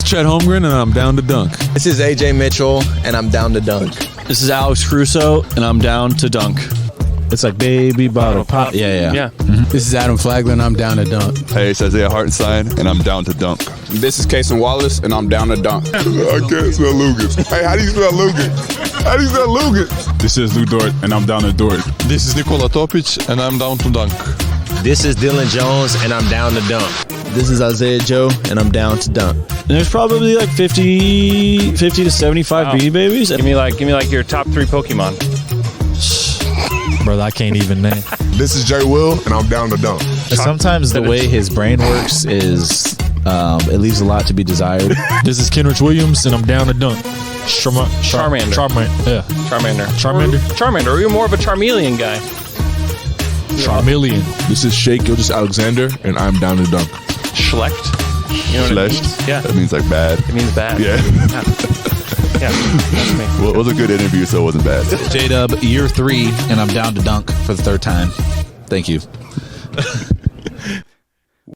Chet Holmgren, and I'm down to dunk. This is AJ Mitchell, and I'm down to dunk. This is Alex Caruso, and I'm down to dunk. It's like baby bottle pop. Yeah. This is Adam Flagler, and I'm down to dunk. Hey, it's Isaiah Hartenstein, and I'm down to dunk. This is Kason Wallace, and I'm down to dunk. I can't spell Lucas. Hey, how do you spell Lucas? How do you spell Lucas? This is Lou Dort, and I'm down to Dort. This is Nikola Topic, and I'm down to dunk. This is Dylan Jones, and I'm down to dunk. This is Isaiah Joe, and I'm down to dunk. And there's probably like 50 to 75 Beanie Babies. Give me like your top 3 Pokemon. Brother, I can't even name. This is Jay Will, and I'm down to dunk. Sometimes the way his brain works is it leaves a lot to be desired. This is Kenrich Williams, and I'm down to dunk. Charmander. Yeah. Charmander. Or you're more of a Charmeleon guy. Charmeleon. This is Shea Gilgeous-Alexander, and I'm down to dunk. Schlecht. You know what Schlecht? it means? Yeah. That means like bad. It means bad. Yeah. Yeah, that's me. Well, it was a good interview, so it wasn't bad. J-Dub, year 3, and I'm down to dunk for the 3rd time. Thank you.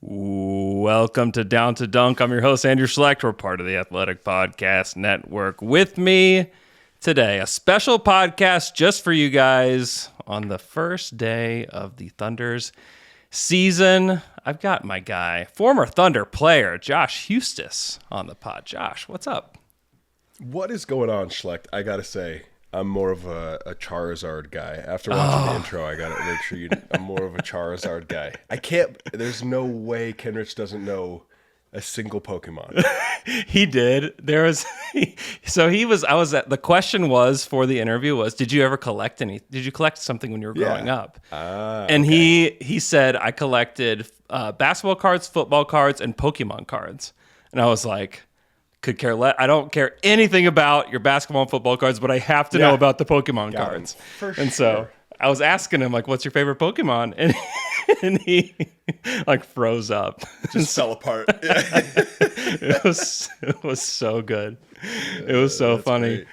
Welcome to Down to Dunk. I'm your host, Andrew Schlecht. We're part of the Athletic Podcast Network. With me today, a special podcast just for you guys on the first day of the Thunder's season. I've got my guy, former Thunder player, Josh Huestis, on the pod. Josh, what's up? What is going on, Schlecht? I gotta say, I'm more of a Charizard guy. After watching the intro, I gotta make sure I'm more of a Charizard guy. I can't. There's no way Kenrich doesn't know a single Pokemon. He did. There was. So he was. I was at. The question was for the interview was, did you ever collect any? Did you collect something when you were growing up? And okay. he said, I collected basketball cards, football cards, and Pokemon cards. And I was like, could care less. I don't care anything about your basketball and football cards, but I have to know about the Pokemon cards. And so I was asking him, like, what's your favorite Pokemon? And he like froze up. Just fell apart. It was so good. It was so funny.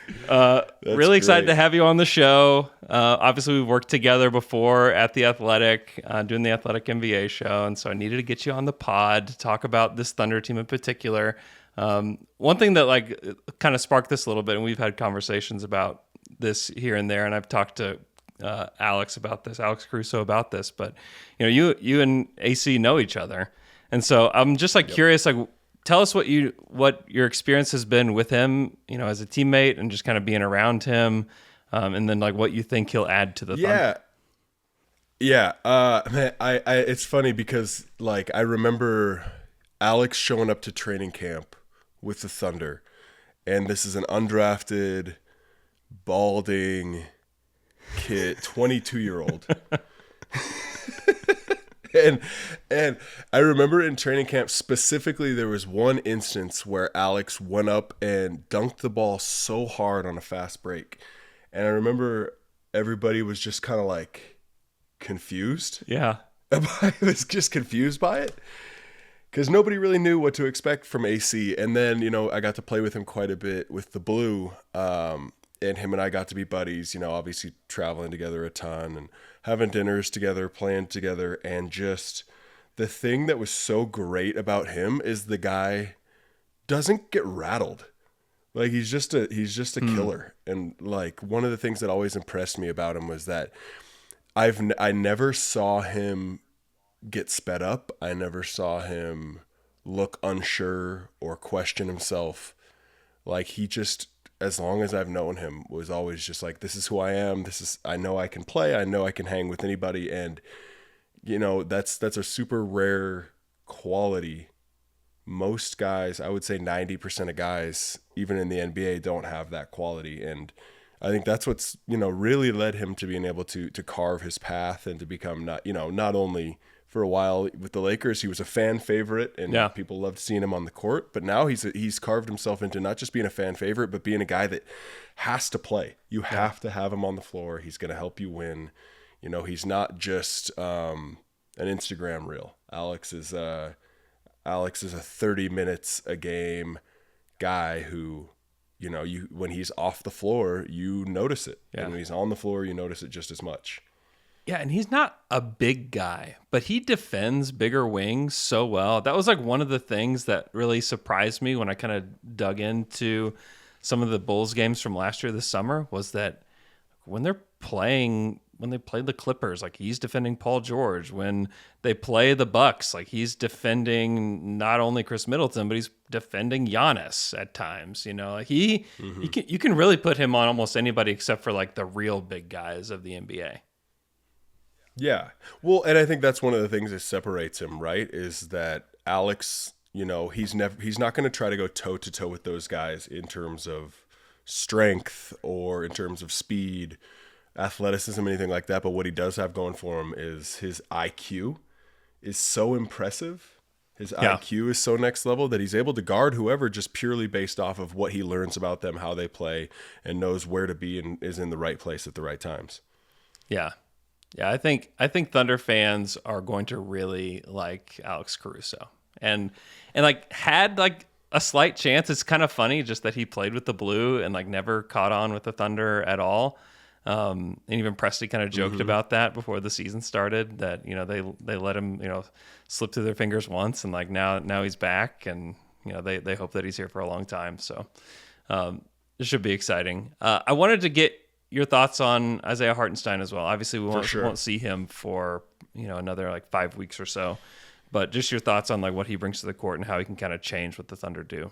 Really excited to have you on the show. Obviously, we've worked together before at The Athletic, doing the Athletic NBA show. And so I needed to get you on the pod to talk about this Thunder team in particular. One thing that like kind of sparked this a little bit, and we've had conversations about this here and there, and I've talked to Alex Caruso about this, but you and AC know each other, and so I'm just like curious, like tell us what your experience has been with him, as a teammate, and just kind of being around him, and then like what you think he'll add to the Thunder. Yeah. Man, I it's funny because like I remember Alex showing up to training camp with the Thunder, and this is an undrafted, balding kid, 22-year-old. and I remember in training camp specifically, there was one instance where Alex went up and dunked the ball so hard on a fast break, and I remember everybody was just kind of like confused. Yeah, I was just confused by it, because nobody really knew what to expect from AC. And then, I got to play with him quite a bit with the Blue, and him and I got to be buddies, obviously traveling together a ton and having dinners together, playing together. And just the thing that was so great about him is the guy doesn't get rattled. Like he's just a killer. And like one of the things that always impressed me about him was that I never saw him get sped up. I never saw him look unsure or question himself. Like he just, as long as I've known him, was always just like, this is who I am. I know I can play. I know I can hang with anybody. And that's a super rare quality. Most guys, I would say 90% of guys, even in the NBA, don't have that quality. And I think that's what's, really led him to being able to carve his path and to become not only for a while with the Lakers, he was a fan favorite, and people loved seeing him on the court. But now he's carved himself into not just being a fan favorite, but being a guy that has to play. You have to have him on the floor. He's going to help you win. He's not just an Instagram reel. Alex is a 30 minutes a game guy who, when he's off the floor, you notice it. Yeah. And when he's on the floor, you notice it just as much. Yeah, and he's not a big guy, but he defends bigger wings so well. That was like one of the things that really surprised me when I kind of dug into some of the Bulls games from last year this summer, was that when they play the Clippers, like he's defending Paul George. When they play the Bucks, like he's defending not only Chris Middleton, but he's defending Giannis at times. You know, like you can really put him on almost anybody except for like the real big guys of the NBA. Yeah. Well, and I think that's one of the things that separates him, right? Is that Alex, you know, he's not going to try to go toe to toe with those guys in terms of strength or in terms of speed, athleticism, anything like that. But what he does have going for him is his IQ is so impressive. His IQ is so next level that he's able to guard whoever just purely based off of what he learns about them, how they play, and knows where to be and is in the right place at the right times. Yeah. Yeah, I think Thunder fans are going to really like Alex Caruso, and like had like a slight chance. It's kind of funny just that he played with the Blue and like never caught on with the Thunder at all. And even Presti kind of joked about that before the season started, that, you know, they let him, you know, slip through their fingers once, and like now he's back, and, you know, they hope that he's here for a long time. So it should be exciting. I wanted to get your thoughts on Isaiah Hartenstein as well. Obviously, we won't see him for, you know, another like 5 weeks or so, but just your thoughts on like what he brings to the court and how he can kind of change what the Thunder do.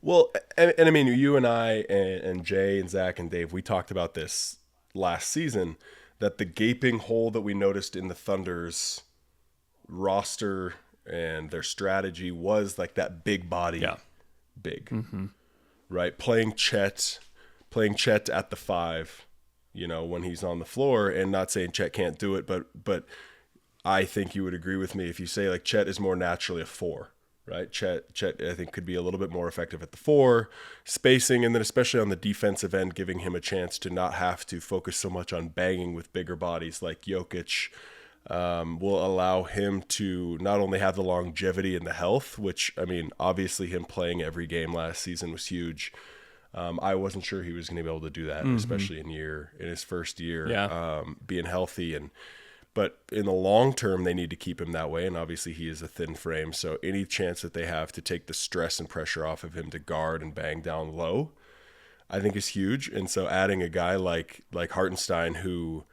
Well, and I mean, you and I and Jay and Zach and Dave, we talked about this last season, that the gaping hole that we noticed in the Thunder's roster and their strategy was like that big body, right? Playing Chet at the 5, you know, when he's on the floor, and not saying Chet can't do it, but I think you would agree with me if you say like Chet is more naturally a 4, right? Chet I think could be a little bit more effective at the 4, spacing, and then especially on the defensive end, giving him a chance to not have to focus so much on banging with bigger bodies like Jokic. Will allow him to not only have the longevity and the health, which, I mean, obviously him playing every game last season was huge. I wasn't sure he was going to be able to do that, especially in his first year, being healthy. But in the long term, they need to keep him that way. And obviously he is a thin frame. So any chance that they have to take the stress and pressure off of him to guard and bang down low, I think is huge. And so adding a guy like Hartenstein, who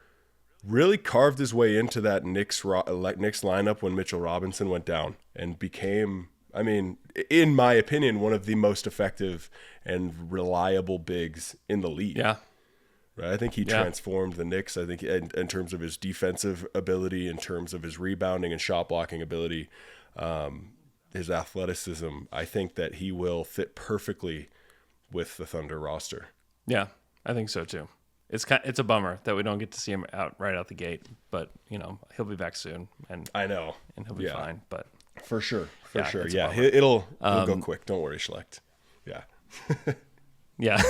really carved his way into that Knicks lineup when Mitchell Robinson went down, and became, I mean, in my opinion, one of the most effective and reliable bigs in the league. Yeah. Right? I think he transformed the Knicks. I think in terms of his defensive ability, in terms of his rebounding and shot blocking ability, his athleticism, I think that he will fit perfectly with the Thunder roster. Yeah, I think so too. It's a bummer that we don't get to see him right out the gate, but, you know, he'll be back soon, and I know, and he'll be fine. But for sure, yeah, it'll go quick. Don't worry, Schlecht. Yeah, yeah.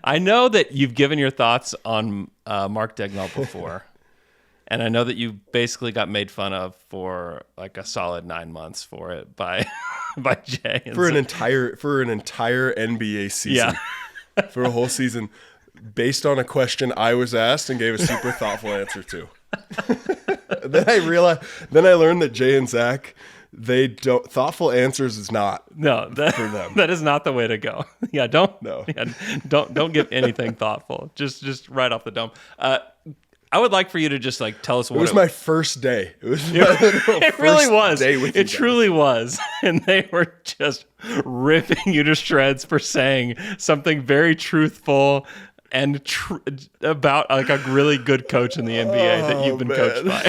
I know that you've given your thoughts on Mark Daigneault before, and I know that you basically got made fun of for like a solid 9 months for it by Jay for an entire NBA season, for a whole season. Based on a question I was asked and gave a super thoughtful answer to. Then I learned that Jay and Zach, thoughtful answers is not for them. That is not the way to go. Yeah, don't give anything thoughtful. Just right off the dome. I would like for you to just like tell us what it was. My first day. It was it really was. It truly was. And they were just ripping you to shreds for saying something very truthful and about like a really good coach in the NBA that you've been coached by.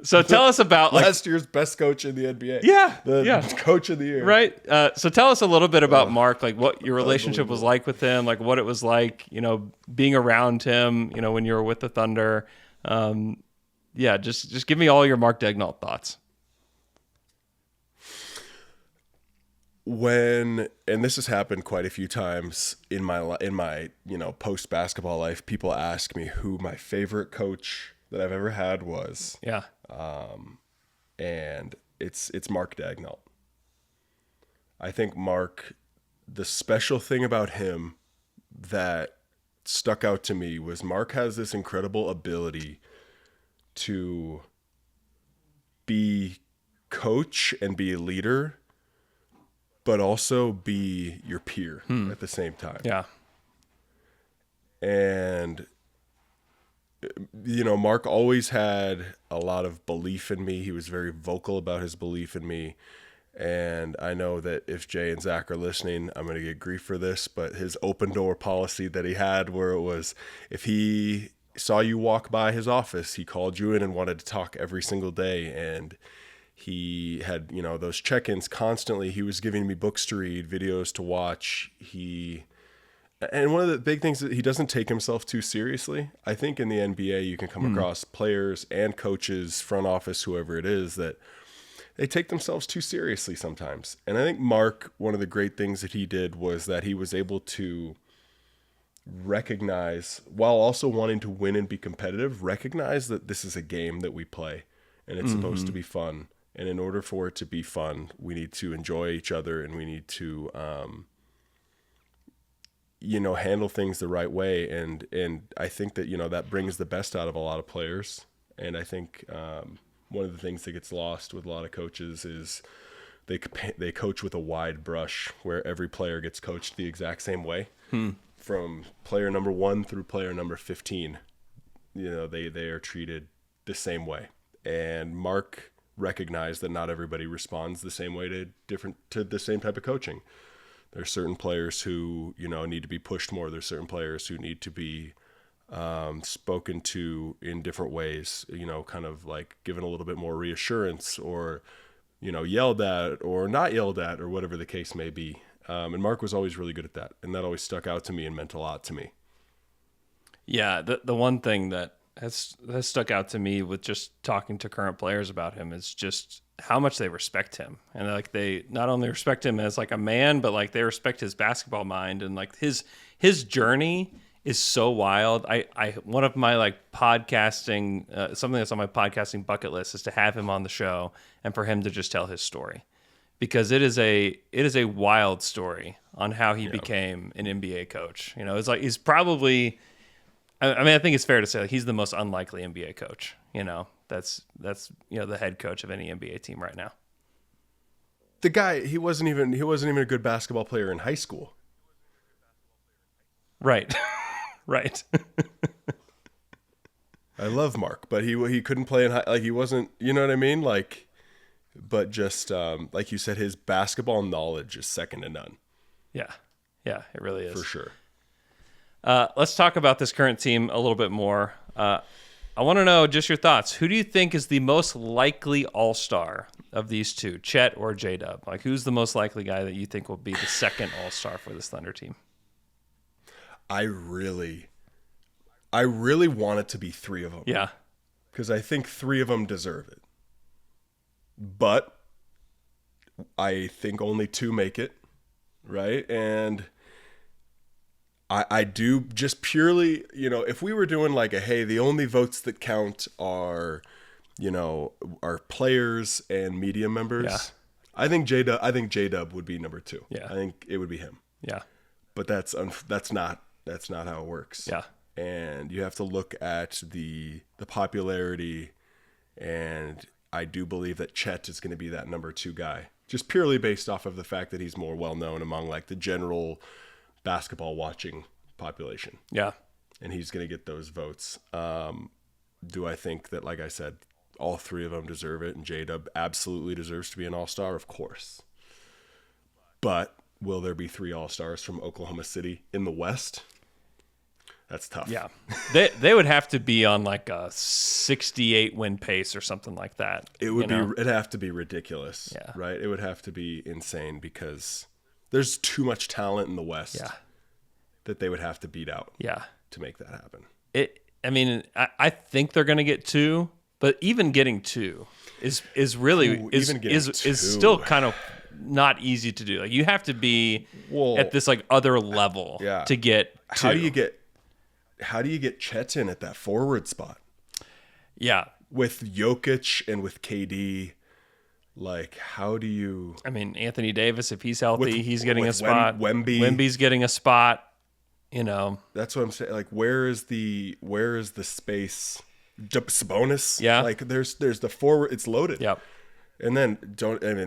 So tell us about last year's best coach in the NBA. Yeah, coach of the year. Right. So tell us a little bit about Mark, like what your relationship was like with him, like what it was like, you know, being around him, you know, when you were with the Thunder. Just give me all your Mark Daigneault thoughts. And this has happened quite a few times in my you know, post basketball life, people ask me who my favorite coach that I've ever had was. Yeah. And it's Mark Daigneault. I think Mark the special thing about him that stuck out to me was Mark has this incredible ability to be coach and be a leader, but also be your peer at the same time. Yeah. And, you know, Mark always had a lot of belief in me. He was very vocal about his belief in me. And I know that if Jay and Zach are listening, I'm going to get grief for this, but his open door policy that he had, where it was, if he saw you walk by his office, he called you in and wanted to talk every single day. And he had, you know, those check-ins constantly. He was giving me books to read, videos to watch. And one of the big things that he doesn't take himself too seriously. I think in the NBA, you can come across players and coaches, front office, whoever it is, that they take themselves too seriously sometimes. And I think Mark, one of the great things that he did was that he was able to recognize, while also wanting to win and be competitive, recognize that this is a game that we play and it's supposed to be fun. And in order for it to be fun, we need to enjoy each other and we need to, you know, handle things the right way. And I think that, you know, that brings the best out of a lot of players. And I think, one of the things that gets lost with a lot of coaches is they coach with a wide brush where every player gets coached the exact same way from player number 1 through player number 15. You know, they are treated the same way. And Mark recognized that not everybody responds the same way to the same type of coaching. There's certain players who, you know, need to be pushed more. There's certain players who need to be spoken to in different ways, you know, kind of like given a little bit more reassurance or, you know, yelled at or not yelled at or whatever the case may be. And Mark was always really good at that. And that always stuck out to me and meant a lot to me. Yeah. The one thing that has stuck out to me with just talking to current players about him is just how much they respect him. And like, they not only respect him as like a man, but like they respect his basketball mind and like his journey is so wild. I one of my like podcasting, something that's on my podcasting bucket list is to have him on the show and for him to just tell his story, because it is a wild story on how he became an NBA coach. You know, it's like he's probably, I mean, I think it's fair to say like he's the most unlikely NBA coach. You know, that's you know the head coach of any NBA team right now. The guy, he wasn't even a good basketball player in high school. Right. Right. I love Mark, but he couldn't play in high, like he wasn't, you know what I mean? Like, but just like you said, his basketball knowledge is second to none. Yeah. Yeah, it really is. For sure. Let's talk about this current team a little bit more. I want to know just your thoughts. Who do you think is the most likely all-star of these two, Chet or J-Dub? Like, who's the most likely guy that you think will be the second all-star for this Thunder team? I really want it to be 3 of them. Yeah. Because I think 3 of them deserve it. But I think only 2 make it, right? And I do just purely, you know, if we were doing like hey, the only votes that count are, you know, are players and media members. Yeah. I think J-Dub would be number 2. Yeah. I think it would be him. Yeah. But that's not how it works. Yeah. And you have to look at the popularity, and I do believe that Chet is going to be that number 2 guy, just purely based off of the fact that he's more well known among like the general basketball watching population. Yeah. And he's going to get those votes. Do I think that, like I said, all 3 of them deserve it, and J-Dub absolutely deserves to be an all-star? Of course. But will there be 3 all-stars from Oklahoma City in the West? That's tough. Yeah. They would have to be on like a 68 win pace or something like that. It'd have to be ridiculous. Yeah. Right? It would have to be insane because there's too much talent in the West that they would have to beat out. Yeah. To make that happen. I mean, I think they're going to get 2, but even getting 2 is still kind of not easy to do. Like you have to be at this like other level to get 2. How do you get Chet in at that forward spot? Yeah. With Jokic and with KD, Like, how do you? I mean, Anthony Davis, if he's healthy, he's getting a with spot. Wemby's getting a spot. You know, that's what I'm saying. Like, where is the space? Sabonis, Yeah. Like, there's the forward. It's loaded. Yep. And then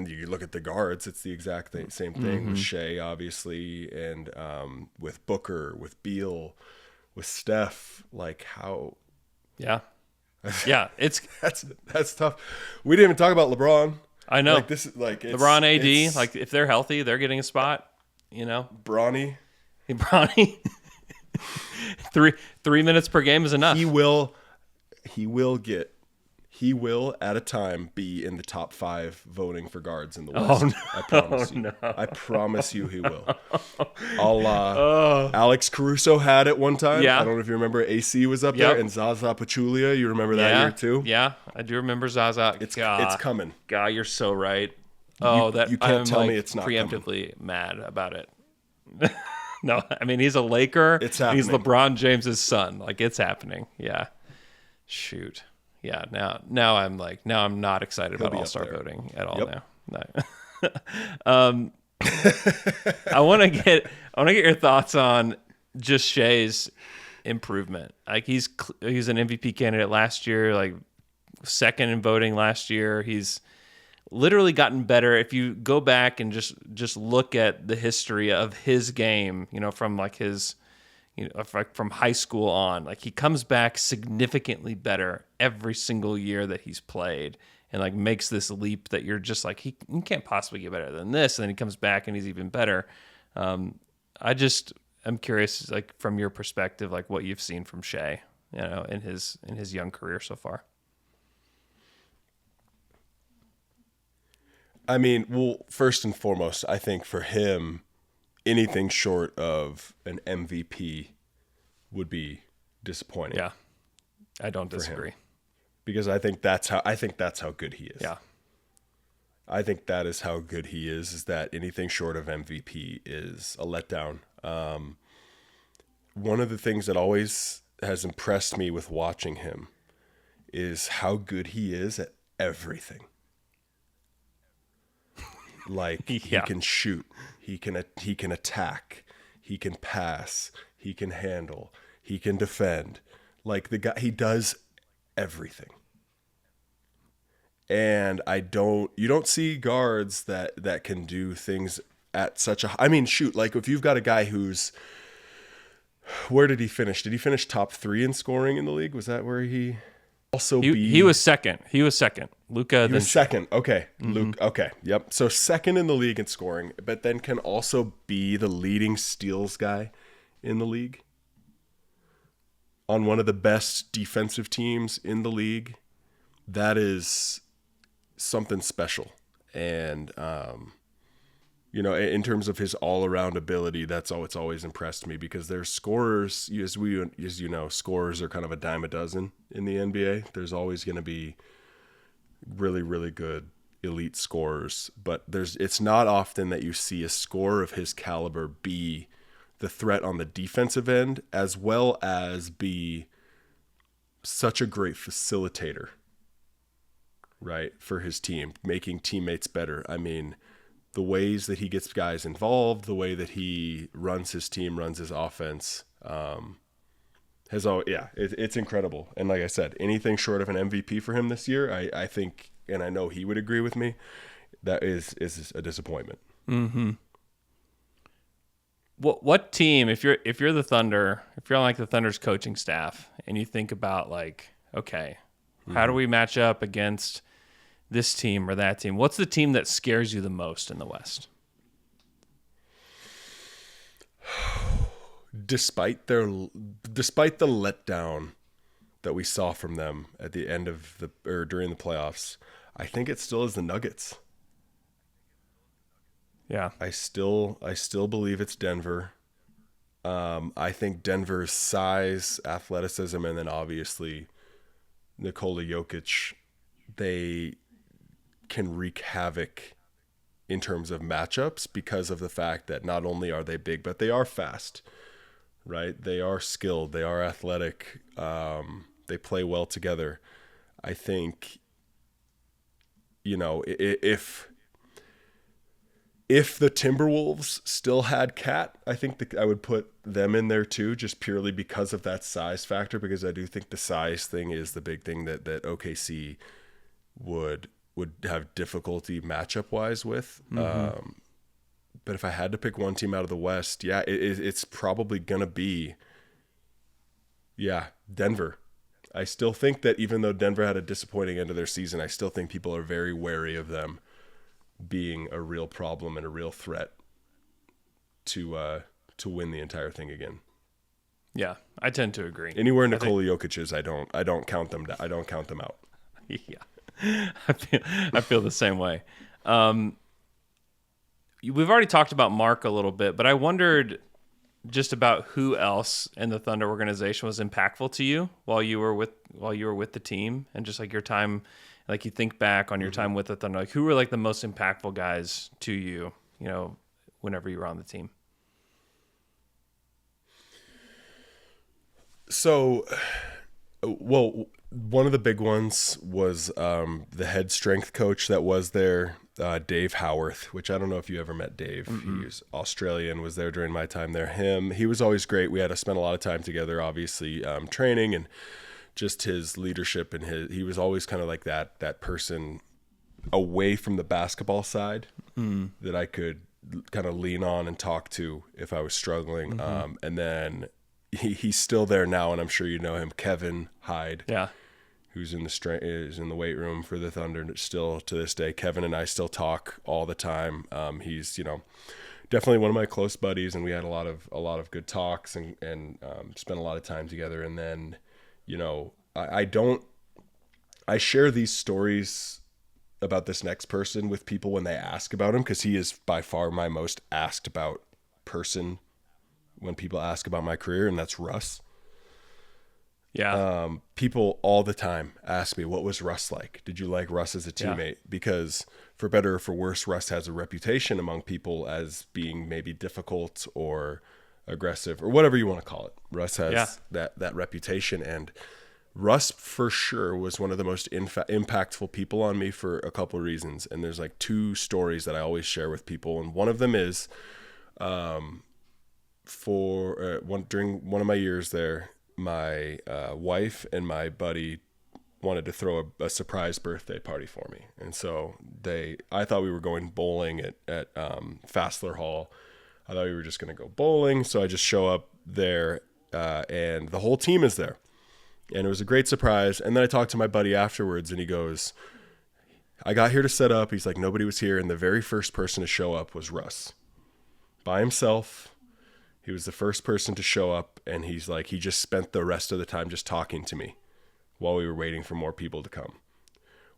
you look at the guards. It's the exact same thing Mm-hmm. with Shea, obviously, and with Booker, with Beal, with Steph. Like, how? Yeah. Yeah. It's that's tough. We didn't even talk about LeBron. I know. Like, this is like LeBron, AD. Like, if they're healthy, they're getting a spot. You know, Bronny. Bronny. 3 minutes per game is enough. He will at a time be in the top 5 voting for guards in the West. no. I promise you. No. I promise you he will. Alex Caruso had it one time. Yeah. I don't know if you remember. AC was up Yep. there, and Zaza Pachulia. You remember that year too? Yeah, I do remember Zaza. It's coming. God, you're so right. Oh, you can't tell me it's not preemptively mad about it. No, I mean, he's a Laker. It's happening. He's LeBron James's son. Like, it's happening. Yeah. Shoot. Yeah. Now I'm not excited about be up All-Star there. voting at all Yep. now. No. I want to get your thoughts on just Shea's improvement. Like, he's an MVP candidate last year, like second in voting last year. He's literally gotten better. If you go back and just look at the history of his game, you know, from like his, you know, from high school on, like, he comes back significantly better every single year that he's played, and like makes this leap that you're just like, he can't possibly get better than this. And then he comes back and he's even better. I'm curious, like, from your perspective, like what you've seen from Shea, you know, in his young career so far. I mean, well, first and foremost, I think for him, anything short of an MVP would be disappointing. Yeah, I don't disagree. Because I think that's how good he is. Yeah. I think that is how good he is that anything short of MVP is a letdown. One of the things that always has impressed me with watching him is how good he is at everything. Like, he can shoot, he can attack, he can pass, he can handle, he can defend. Like, the guy, he does everything. And you don't see guards that can do things at such a, I mean, shoot, like, if you've got a guy where did he finish? Did he finish top 3 in scoring in the league? Was that where he he was second. Luka was second. Okay. Mm-hmm. Luke. Okay. Yep. So second in the league in scoring, but then can also be the leading steals guy in the league on one of the best defensive teams in the league. That is something special. And, you know, in terms of his all-around ability, it's always impressed me, because there's scorers, as you know, scorers are kind of a dime a dozen in the NBA. There's always going to be really, really good elite scorers, but it's not often that you see a scorer of his caliber be the threat on the defensive end, as well as be such a great facilitator, right, for his team, making teammates better. I mean, the ways that he gets guys involved, the way that he runs his team, runs his offense, it's incredible. And like I said, anything short of an MVP for him this year, I think, and I know he would agree with me, that is a disappointment. Mm-hmm. What team, if you're the Thunder, if you're on like the Thunder's coaching staff, and you think about like, okay, how do we match up against this team or that team? What's the team that scares you the most in the West? Despite the letdown that we saw from them at the end of during the playoffs, I think it still is the Nuggets. Yeah. I still believe it's Denver. I think Denver's size, athleticism, and then obviously Nikola Jokic, they can wreak havoc in terms of matchups, because of the fact that not only are they big, but they are fast, right? They are skilled, they are athletic, they play well together. I think you know, if the Timberwolves still had Cat, I think I would put them in there too, just purely because of that size factor, because I do think the size thing is the big thing that OKC would have difficulty matchup-wise with. But if I had to pick one team out of the West, yeah, it's probably going to be, Denver. I still think that even though Denver had a disappointing end of their season, I still think people are very wary of them being a real problem and a real threat to win the entire thing again. Yeah, I tend to agree. Anywhere Nikola Jokic is, I don't count them. I don't count them out. Yeah, I feel the same way. We've already talked about Mark a little bit, but I wondered just about who else in the Thunder organization was impactful to you while you were with the team, and just like your time. Like you think back on your time with the Thunder, like who were like the most impactful guys to you, you know, whenever you were on the team? So, well, one of the big ones was the head strength coach that was there, Dave Howarth, which I don't know if you ever met Dave. He was Australian, was there during my time there. He was always great. We had to spend a lot of time together, obviously, training and just his leadership, and he was always kind of like that person away from the basketball side that I could kind of lean on and talk to if I was struggling. And then he's still there now, and I'm sure you know him, Kevin Hyde. Yeah. Who's is in the weight room for the Thunder still to this day. Kevin and I still talk all the time. He's, you know, definitely one of my close buddies, and we had a lot of good talks and spent a lot of time together. And then, you know, I share these stories about this next person with people when they ask about him, because he is by far my most asked about person when people ask about my career, and that's Russ. Yeah. People all the time ask me, what was Russ like? Did you like Russ as a teammate? Yeah. Because for better or for worse, Russ has a reputation among people as being maybe difficult or aggressive or whatever you want to call it. Russ has that reputation, and Russ for sure was one of the most impactful people on me for a couple of reasons. And there's like two stories that I always share with people. And one of them is during one of my years there, my wife and my buddy wanted to throw a surprise birthday party for me. And so I thought we were going bowling at Fassler Hall. I thought we were just going to go bowling. So I just show up there and the whole team is there. And it was a great surprise. And then I talked to my buddy afterwards, and he goes, I got here to set up. He's like, nobody was here. And the very first person to show up was Russ. By himself. He was the first person to show up. And he's like, he just spent the rest of the time just talking to me while we were waiting for more people to come.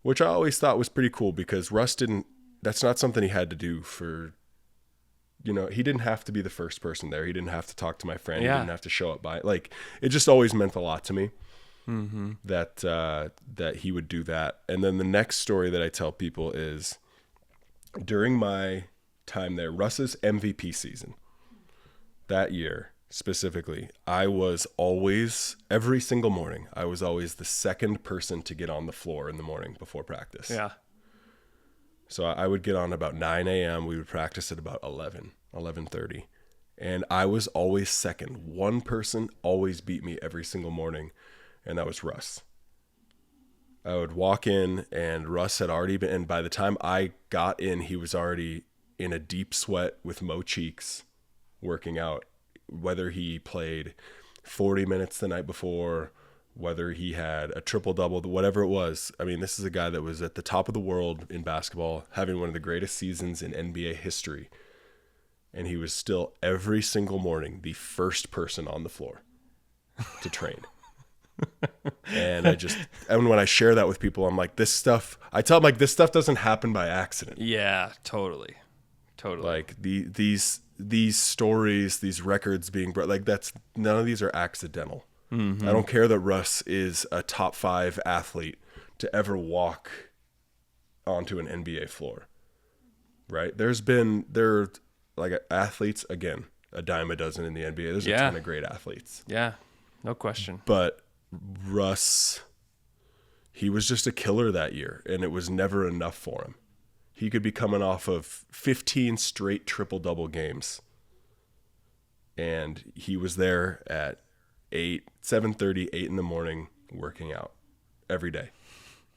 Which I always thought was pretty cool, because Russ that's not something he had to do for, you know, he didn't have to be the first person there. He didn't have to talk to my friend. Yeah. He didn't have to show up by it. Like, it just always meant a lot to me. Mm-hmm. That he would do that. And then the next story that I tell people is during my time there, Russ's MVP season that year specifically, I was always, every single morning, I was always the second person to get on the floor in the morning before practice. Yeah. So I would get on about 9 a.m. We would practice at about 11:30. And I was always second. One person always beat me every single morning. And that was Russ. I would walk in, and Russ had already been, and by the time I got in, he was already in a deep sweat with Mo Cheeks working out, whether he played 40 minutes the night before, whether he had a triple-double, whatever it was. I mean, this is a guy that was at the top of the world in basketball, having one of the greatest seasons in NBA history. And he was still every single morning the first person on the floor to train. And when I share that with people, I'm like, I tell them, like, this stuff doesn't happen by accident. Yeah, totally. Like these stories, these records being brought, like, none of these are accidental. Mm-hmm. I don't care that Russ is a top 5 athlete to ever walk onto an NBA floor, right? There are like athletes, again, a dime a dozen in the NBA. There's a ton of great athletes. Yeah, no question. But Russ he was just a killer that year, and it was never enough for him. He could be coming off of 15 straight triple-double games, and he was there at 7:30, 8 in the morning, working out every day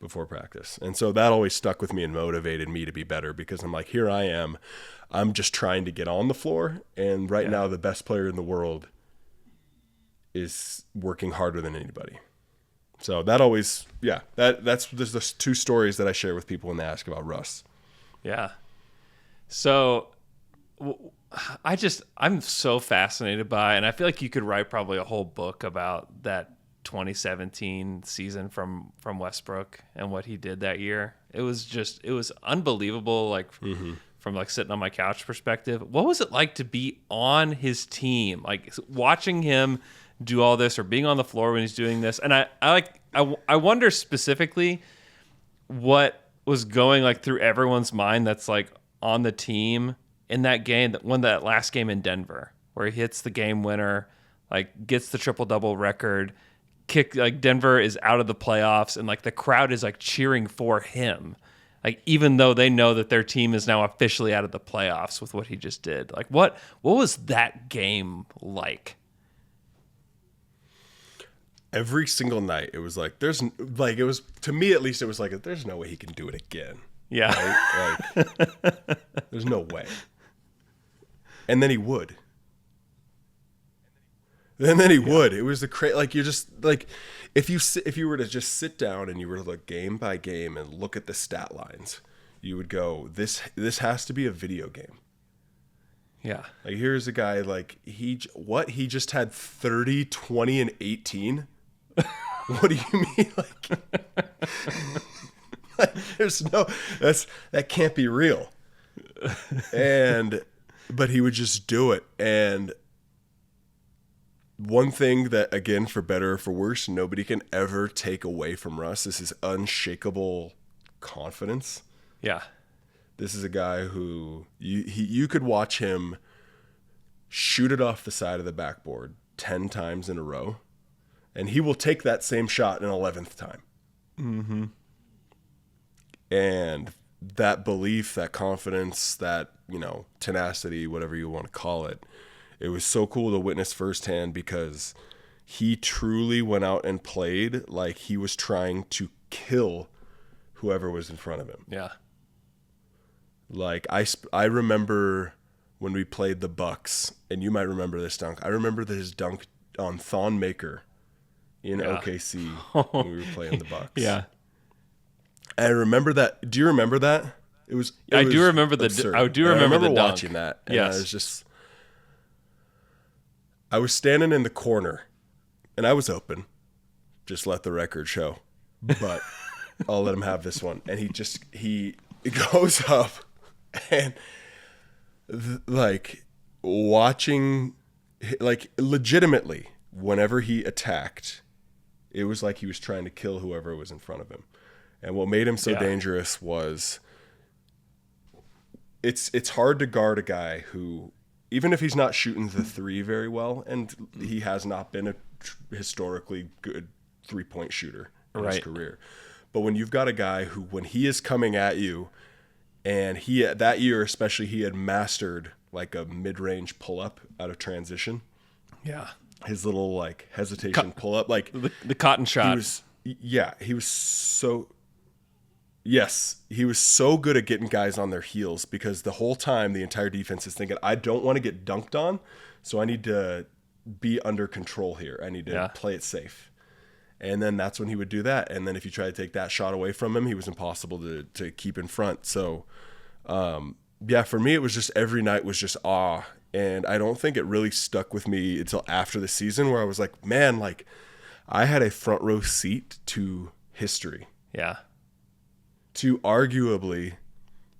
before practice. And so that always stuck with me and motivated me to be better, because I'm like, here I am. I'm just trying to get on the floor, and right now the best player in the world is working harder than anybody. So that always, that's there's the 2 stories that I share with people when they ask about Russ. Yeah. So I'm so fascinated by, and I feel like you could write probably a whole book about that 2017 season from Westbrook and what he did that year. It was unbelievable. Like from like sitting on my couch perspective, what was it like to be on his team? Like watching him do all this, or being on the floor when he's doing this. And I wonder specifically what was going like through everyone's mind that's like on the team in that game, that won that last game in Denver, where he hits the game winner, like gets the triple-double record, like Denver is out of the playoffs, and like the crowd is like cheering for him, like even though they know that their team is now officially out of the playoffs with what he just did. Like what was that game like? Every single night, it was like, it was, to me at least, it was like, there's no way he can do it again. Yeah. Right? Like, there's no way. And then he would. And then he would. It was like, you're just like, if you were to just sit down and you were to look game by game and look at the stat lines, you would go, this has to be a video game. Yeah. Like, here's a guy, like, he just had 30, 20, and 18. What do you mean? Like there's no, that can't be real. But he would just do it. And one thing that, again, for better or for worse, nobody can ever take away from Russ is his unshakable confidence. Yeah. This is a guy who you could watch him shoot it off the side of the backboard 10 times in a row, and he will take that same shot an 11th time. Mm-hmm. And that belief, that confidence, that, tenacity, whatever you want to call it, it was so cool to witness firsthand, because he truly went out and played like he was trying to kill whoever was in front of him. Yeah. Like I remember when we played the Bucks, and you might remember this dunk. I remember his dunk on Thon Maker in OKC when we were playing the Bucks. Yeah. I remember that. Do you remember that? I do remember the dunk. Watching that. And yes. I was standing in the corner, and I was open. Just let the record show. But I'll let him have this one. And he goes up, and like watching, like legitimately, whenever he attacked, it was like he was trying to kill whoever was in front of him. And what made him so dangerous was it's hard to guard a guy who, even if he's not shooting the three very well, and he has not been a historically good 3-point shooter in his career, but when you've got a guy who, when he is coming at you, and that year especially, he had mastered like a mid-range pull-up out of transition. Yeah. His little like hesitation pull-up, like the cotton shot. He was so good at getting guys on their heels, because the whole time the entire defense is thinking, I don't want to get dunked on, so I need to be under control here. I need to play it safe. And then that's when he would do that. And then if you try to take that shot away from him, he was impossible to keep in front. So, for me, it was just every night was just awe. And I don't think it really stuck with me until after the season, where I was like, man, like I had a front row seat to history. Yeah. To arguably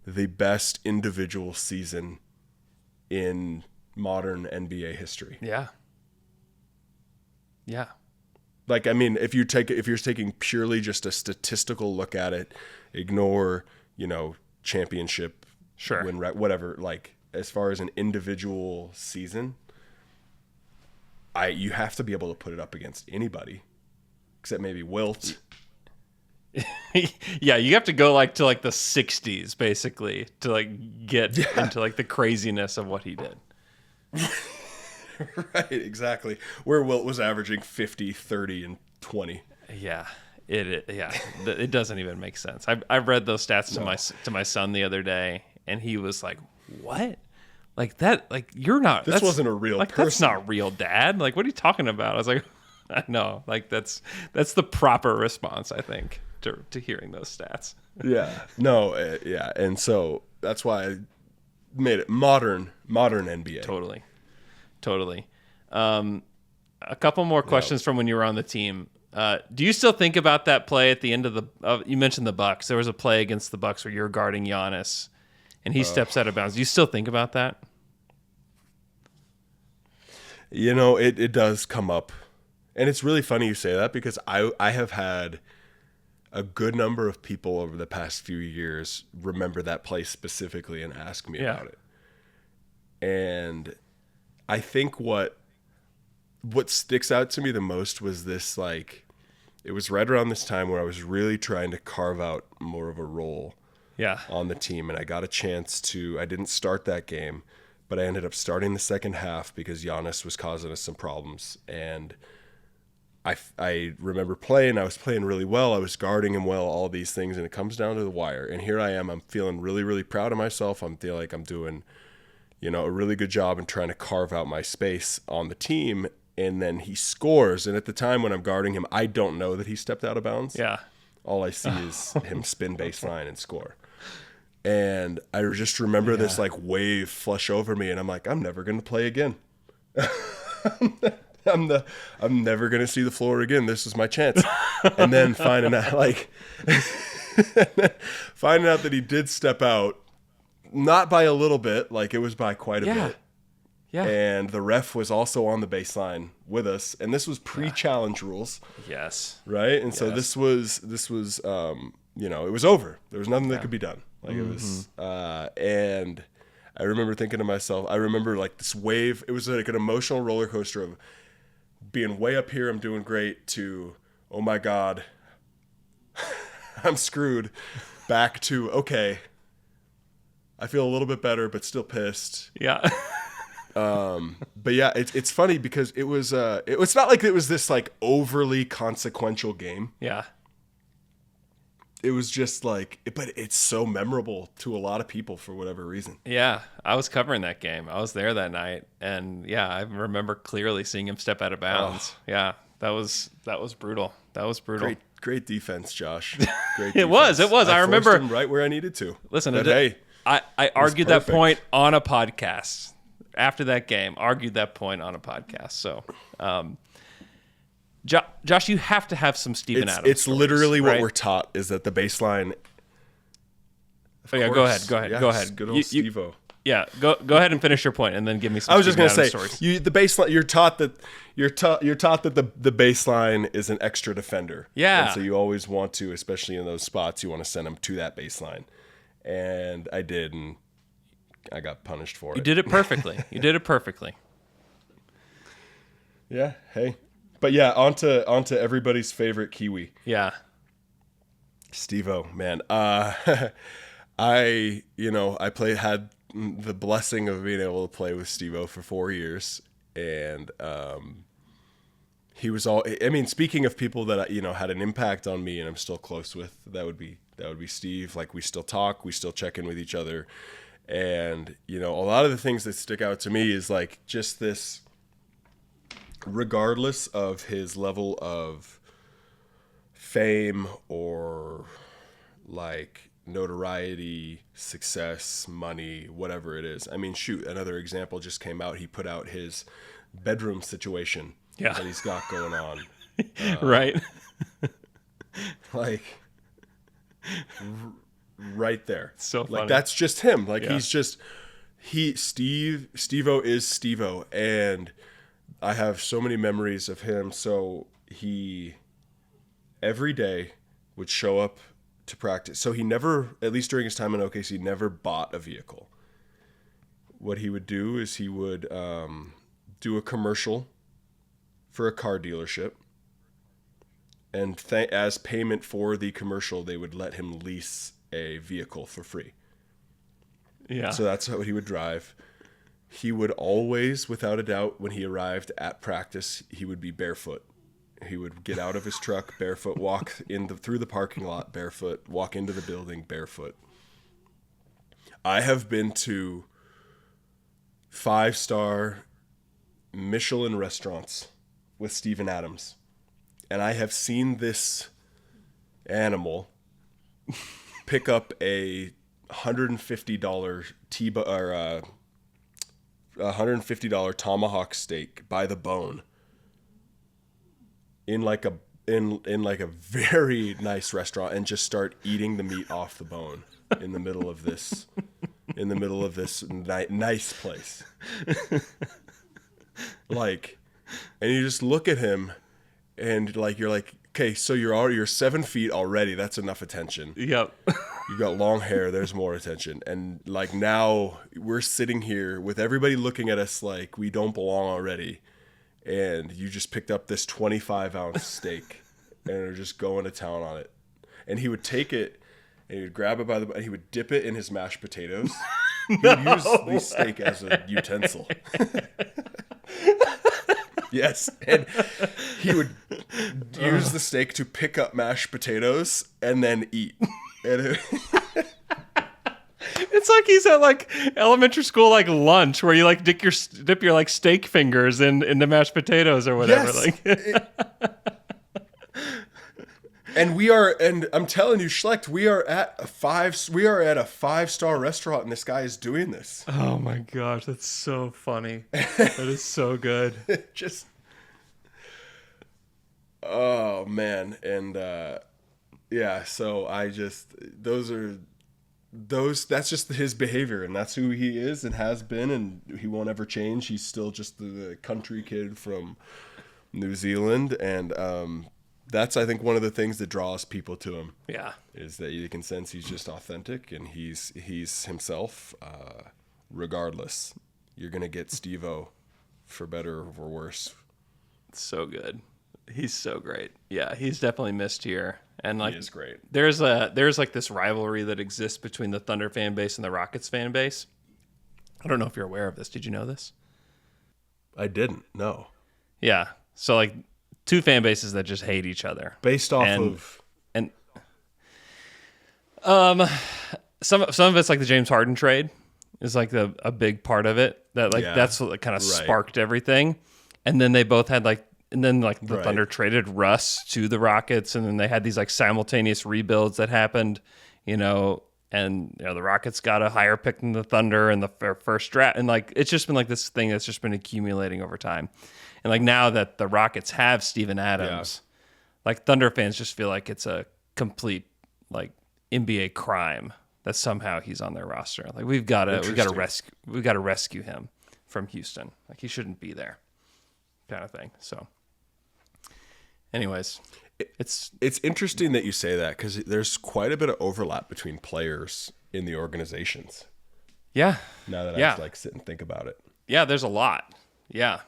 the best individual season in modern NBA history. Yeah. Yeah. Like, I mean, if you're taking purely just a statistical look at it, ignore, championship, win, whatever, like as far as an individual season, you have to be able to put it up against anybody except maybe Wilt. Yeah, you have to go like to like the 60s basically to like get into like the craziness of what he did. Right, exactly. Where Wilt was averaging 50, 30, and 20. Yeah, it doesn't even make sense. I've read those stats to my son the other day, and he was like, "What? Like that? Like you're not? This wasn't a real person. That's not real, Dad. Like what are you talking about?" I was like, "I know. Like that's the proper response, I think, to hearing those stats." Yeah. No. Yeah. And so that's why I made it modern NBA. Totally. A couple more questions from when you were on the team. Do you still think about that play at the end of you mentioned the Bucks? There was a play against the Bucks where you're guarding Giannis, and he steps out of bounds. Do you still think about that? You know, it does come up, and it's really funny you say that because I have had a good number of people over the past few years remember that play specifically and ask me about it. And I think what sticks out to me the most was this, like, it was right around this time where I was really trying to carve out more of a role on the team. And I got a chance I didn't start that game, but I ended up starting the second half because Giannis was causing us some problems. And I remember I was playing really well. I was guarding him well, all these things. And it comes down to the wire. And here I am. I'm feeling really, really proud of myself. I feel like I'm doing, a really good job in trying to carve out my space on the team. And then he scores. And at the time when I'm guarding him, I don't know that he stepped out of bounds. Yeah. All I see is him spin baseline and score. And I just remember this like wave flush over me. And I'm like, I'm never going to play again. I'm never going to see the floor again. This is my chance. And then finding out that he did step out, not by a little bit, like it was by quite a bit. Yeah. And the ref was also on the baseline with us, and this was pre-challenge rules. Yes. Right? And so this was it was over. There was nothing that could be done. Like it was and I remember thinking to myself, like this wave, it was like an emotional roller coaster of being way up here, I'm doing great, to, oh my God, I'm screwed, back to, okay, I feel a little bit better, but still pissed. Yeah. But yeah, it's funny because it's not like it was this like overly consequential game. Yeah. It was just like, but it's so memorable to a lot of people for whatever reason. Yeah, I was covering that game. I was there that night, and yeah, I remember clearly seeing him step out of bounds. Yeah, that was brutal. That was brutal. Great defense, Josh. Great. It was. I remember forced him right where I needed to. Listen, hey, I argued that point on a podcast after that game. Argued that point on a podcast. So, Josh, you have to have some Steven Adams. It's stories, literally right? what we're taught is that the baseline. Oh, yeah, go ahead. Yes, Go ahead. Good old Steve-O. Yeah, go ahead and finish your point, and then give me some. I was just Steven gonna Adams say, stories. the baseline. You're taught that the baseline is an extra defender. Yeah. And so you always want to, especially in those spots, you want to send them to that baseline. And I did, and I got punished for it. You did it perfectly. Yeah. Hey. But yeah, onto everybody's favorite Kiwi. Yeah. Steve-O, man. I had the blessing of being able to play with Steve-O for 4 years, and he was speaking of people that had an impact on me and I'm still close with, that would be Steve. Like, we still talk, we still check in with each other, and a lot of the things that stick out to me is like just this, regardless of his level of fame or like notoriety, success, money, whatever it is. I mean, shoot, another example just came out. He put out his bedroom situation that he's got going on. Right. Like, right there. So funny. Like, that's just him. Like, Steve-O is Steve-O. And I have so many memories of him. So he, every day, would show up to practice. So he never, at least during his time in OKC, never bought a vehicle. What he would do is he would do a commercial for a car dealership, And as payment for the commercial, they would let him lease a vehicle for free. Yeah. So that's how he would drive. He would always, without a doubt, when he arrived at practice, he would be barefoot. He would get out of his truck barefoot, walk through the parking lot barefoot, walk into the building barefoot. I have been to 5-star Michelin restaurants with Steven Adams, and I have seen this animal pick up a $150 $150 tomahawk steak by the bone in like a very nice restaurant and just start eating the meat off the bone in the middle of this nice place. Like, and you just look at him and like you're like, okay, so you're 7 feet already. That's enough attention. Yep. You got long hair. There's more attention. And like now we're sitting here with everybody looking at us like we don't belong already. And you just picked up this 25-ounce steak and are just going to town on it. And he would take it and he would grab it and he would dip it in his mashed potatoes. He would use the steak as a utensil. Yes, and he would use the steak to pick up mashed potatoes and then eat. And it's like he's at like elementary school like lunch where you like dip your like steak fingers into mashed potatoes or whatever. Yes. And I'm telling you, Schlecht, we are at a 5-star restaurant and this guy is doing this. Oh my gosh, that's so funny. That is so good. Just, oh man. And yeah, so that's just his behavior, and that's who he is and has been, and he won't ever change. He's still just the country kid from New Zealand, and that's, I think, one of the things that draws people to him. Yeah, is that you can sense he's just authentic and he's himself. Regardless, you're gonna get Steve-O, for better or for worse. So good. He's so great. Yeah, he's definitely missed here. And like, he is great. There's like this rivalry that exists between the Thunder fan base and the Rockets fan base. I don't know if you're aware of this. Did you know this? I didn't. No. Yeah. So like two fan bases that just hate each other based off of some of it's like the James Harden trade is like a big part of it that like that's what kind of sparked everything. And then they both had like. And then like the Thunder traded Russ to the Rockets, and then they had these like simultaneous rebuilds that happened, and the Rockets got a higher pick than the Thunder in the first draft, and like it's just been like this thing that's just been accumulating over time, and like now that the Rockets have Steven Adams, like Thunder fans just feel like it's a complete like NBA crime that somehow he's on their roster. Like we got to rescue him from Houston. Like he shouldn't be there, kind of thing. So. Anyways, it's interesting that you say that because there's quite a bit of overlap between players in the organizations. Yeah. Now that I like sit and think about it. Yeah, there's a lot. Yeah.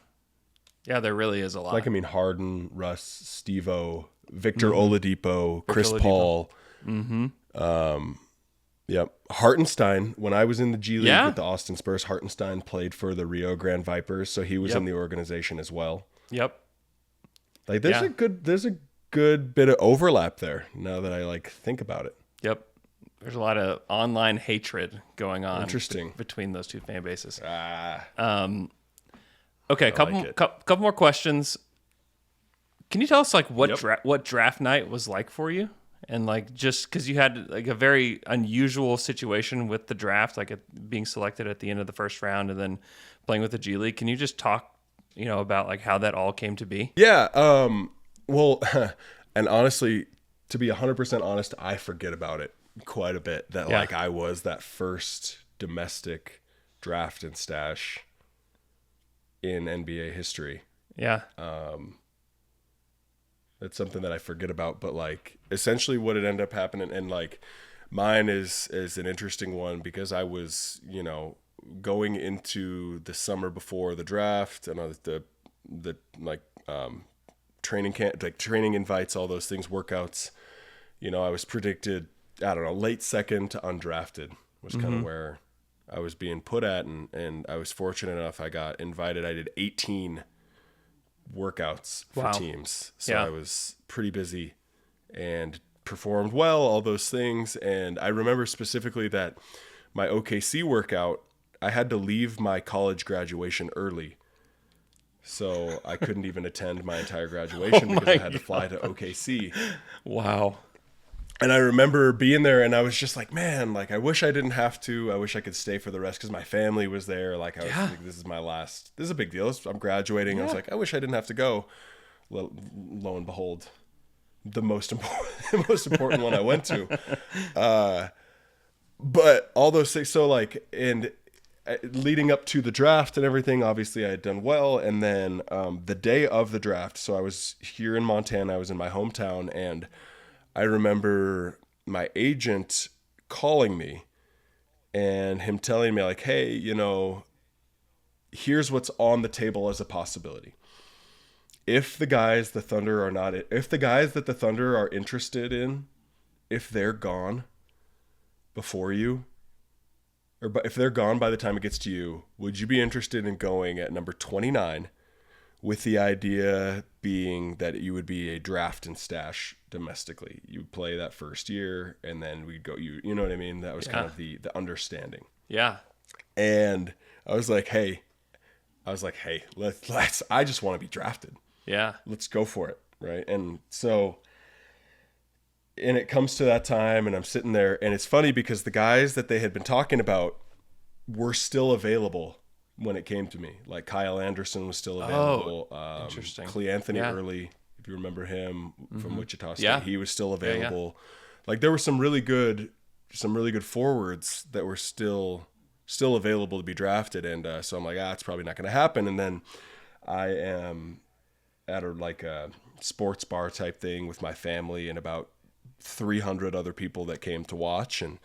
Yeah, there really is a lot. Like, I mean, Harden, Russ, Steve-O, Victor Oladipo, Chris Paul. Mm-hmm. Yep. Hartenstein, when I was in the G League with the Austin Spurs, Hartenstein played for the Rio Grande Vipers, so he was in the organization as well. Yep. Like there's a good bit of overlap there now that I like think about it. Yep. There's a lot of online hatred going on Interesting. Between those two fan bases. Okay, couple more questions. Can you tell us like what draft night was like for you? And like just because you had like a very unusual situation with the draft, like being selected at the end of the first round and then playing with the G League. Can you just talk about like how that all came to be? Yeah. Well, and honestly, to be 100% honest, I forget about it quite a bit. That like I was that first domestic draft and stash in NBA history. Yeah. It's something that I forget about, but like essentially what it ended up happening, and like mine is an interesting one because I was, going into the summer before the draft and the training camp, like training invites, all those things, workouts. You know, I was predicted, I don't know, late second to undrafted was kind of where I was being put at. And I was fortunate enough, I got invited. I did 18 workouts for teams. So I was pretty busy and performed well, all those things. And I remember specifically that my OKC workout, I had to leave my college graduation early. So I couldn't even attend my entire graduation because I had to fly to OKC. Wow. And I remember being there and I was just like, man, like, I wish I didn't have to. I wish I could stay for the rest because my family was there. Like, I was like, this is my last, this is a big deal. I'm graduating. I was like, I wish I didn't have to go. Lo and behold, the most important one I went to. But all those things, so like, and leading up to the draft and everything, obviously I had done well. And then the day of the draft, so I was here in Montana, I was in my hometown, and I remember my agent calling me and him telling me like, hey, you know, here's what's on the table as a possibility. If the guys the Thunder are not, if the guys that the Thunder are interested in, if they're gone before you, or if they're gone by the time it gets to you, would you be interested in going at number 29 with the idea being that you would be a draft and stash domestically? You would play that first year and then we'd go, you know what I mean? That was kind of the understanding. Yeah. And I was like, hey, let's I just want to be drafted. Yeah. Let's go for it. Right. And so, and it comes to that time and I'm sitting there and it's funny because the guys that they had been talking about were still available when it came to me. Like Kyle Anderson was still available. Interesting.Cle Anthony Early, if you remember him from Wichita State, Yeah. he was still available. Like there were some really good forwards that were still available to be drafted. And so I'm like, it's probably not going to happen. And then I am at a sports bar type thing with my family and about 300 other people that came to watch, and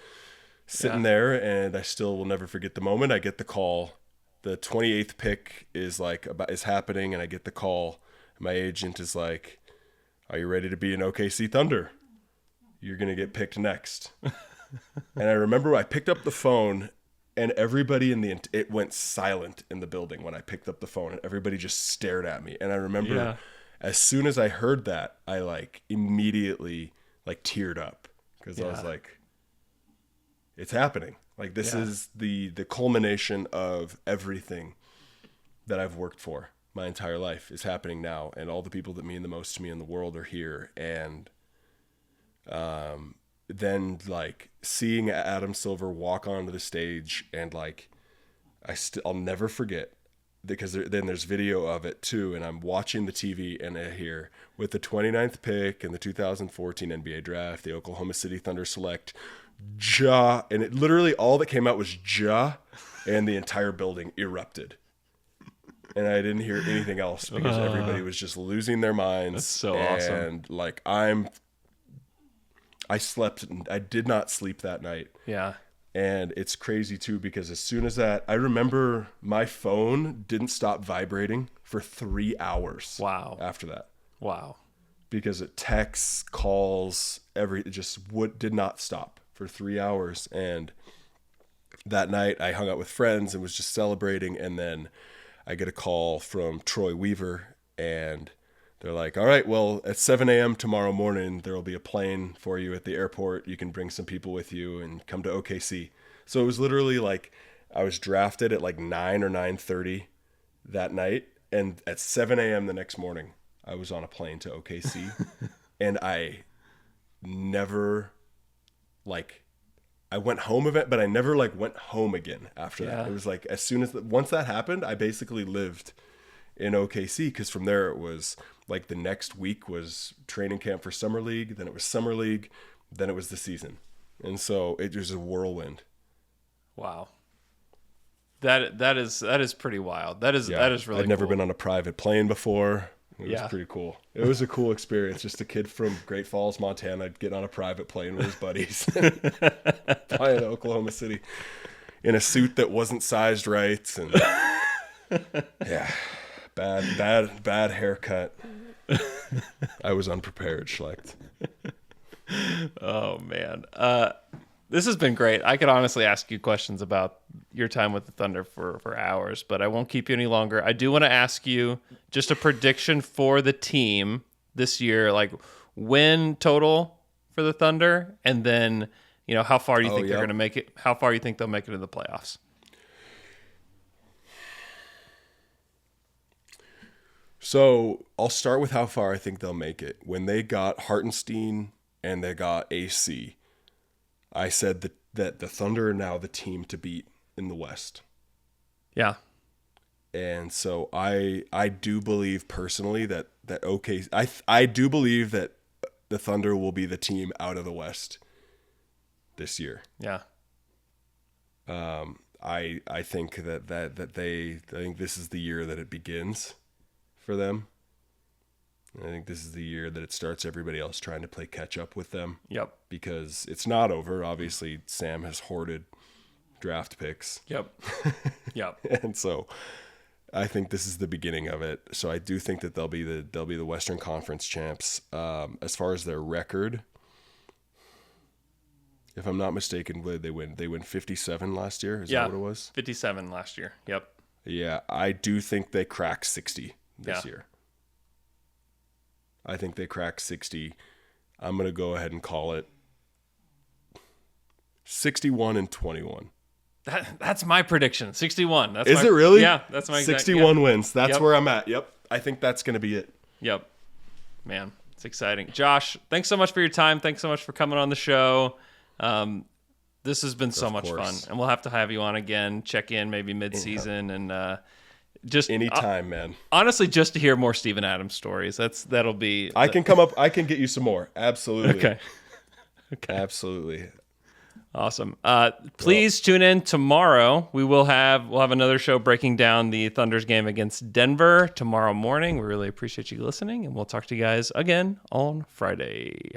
sitting there, and I still will never forget the moment. I get the call. The 28th pick is happening, and I get the call. My agent is like, "Are you ready to be an OKC Thunder? You're gonna get picked next." And I remember I picked up the phone, and everybody it went silent in the building when I picked up the phone, and everybody just stared at me. And I remember as soon as I heard that, I immediately teared up because I was like, it's happening. Like this is the culmination of everything that I've worked for my entire life is happening now. And all the people that mean the most to me in the world are here. And then seeing Adam Silver walk onto the stage and I'll never forget, because then there's video of it too, and I'm watching the TV and I hear, with the 29th pick in the 2014 NBA draft, the Oklahoma City Thunder select Ja, and it literally all that came out was Ja, and the entire building erupted. And I didn't hear anything else because everybody was just losing their minds. That's so awesome. And I slept, I did not sleep that night. Yeah. And it's crazy too, because as soon as that, I remember my phone didn't stop vibrating for 3 hours. Wow. After that. Wow. Because it texts, calls, it just did not stop for 3 hours. And that night I hung out with friends and was just celebrating. And then I get a call from Troy Weaver, and they're like, all right, well, at 7 a.m. tomorrow morning, there will be a plane for you at the airport. You can bring some people with you and come to OKC. So it was literally I was drafted at 9 or 9:30 that night. And at 7 a.m. the next morning, I was on a plane to OKC. And I never, I went home of it, but I never went home again after that. It was as soon as, once that happened, I basically lived in OKC, because from there it was the next week was training camp for Summer League, then it was Summer League, then it was the season. And so it was a whirlwind. Wow. That is pretty wild. That is really I'd never cool. been on a private plane before. It was pretty cool. It was a cool experience. Just a kid from Great Falls, Montana, get on a private plane with his buddies, flying to Oklahoma City in a suit that wasn't sized right, and bad haircut. I was unprepared, Schlecht. Oh man, this has been great. I could honestly ask you questions about your time with the Thunder for hours, but I won't keep you any longer. I do want to ask you just a prediction for the team this year, like win total for the Thunder, and then how far do you think they're going to make it? How far you think they'll make it to the playoffs? So I'll start with how far I think they'll make it. When they got Hartenstein and they got AC, I said that the Thunder are now the team to beat in the West. Yeah. And so I do believe personally that I do believe that the Thunder will be the team out of the West this year. Yeah. I think I think this is the year that it begins for them. I think this is the year that it starts everybody else trying to play catch up with them. Yep. Because it's not over. Obviously, Sam has hoarded draft picks. Yep. Yep. And so I think this is the beginning of it. So I do think that they'll be the Western Conference champs. As far as their record, if I'm not mistaken, they win 57 last year. Is that what it was? 57 last year. Yep. Yeah, I do think they crack 60 this year. I think they crack 60. I'm going to go ahead and call it 61-21. That's my prediction. 61. Is it really? Yeah, that's my exact 61 wins. That's where I'm at. Yep. I think that's going to be it. Yep. Man, it's exciting. Josh, thanks so much for your time. Thanks so much for coming on the show. This has been so much fun, and we'll have to have you on again, check in maybe mid-season, and just anytime, man. Honestly, just to hear more Steven Adams stories. That'll be. I can come up. I can get you some more. Absolutely. Okay. Absolutely. Awesome. Please tune in tomorrow. We'll have another show breaking down the Thunder's game against Denver tomorrow morning. We really appreciate you listening, and we'll talk to you guys again on Friday.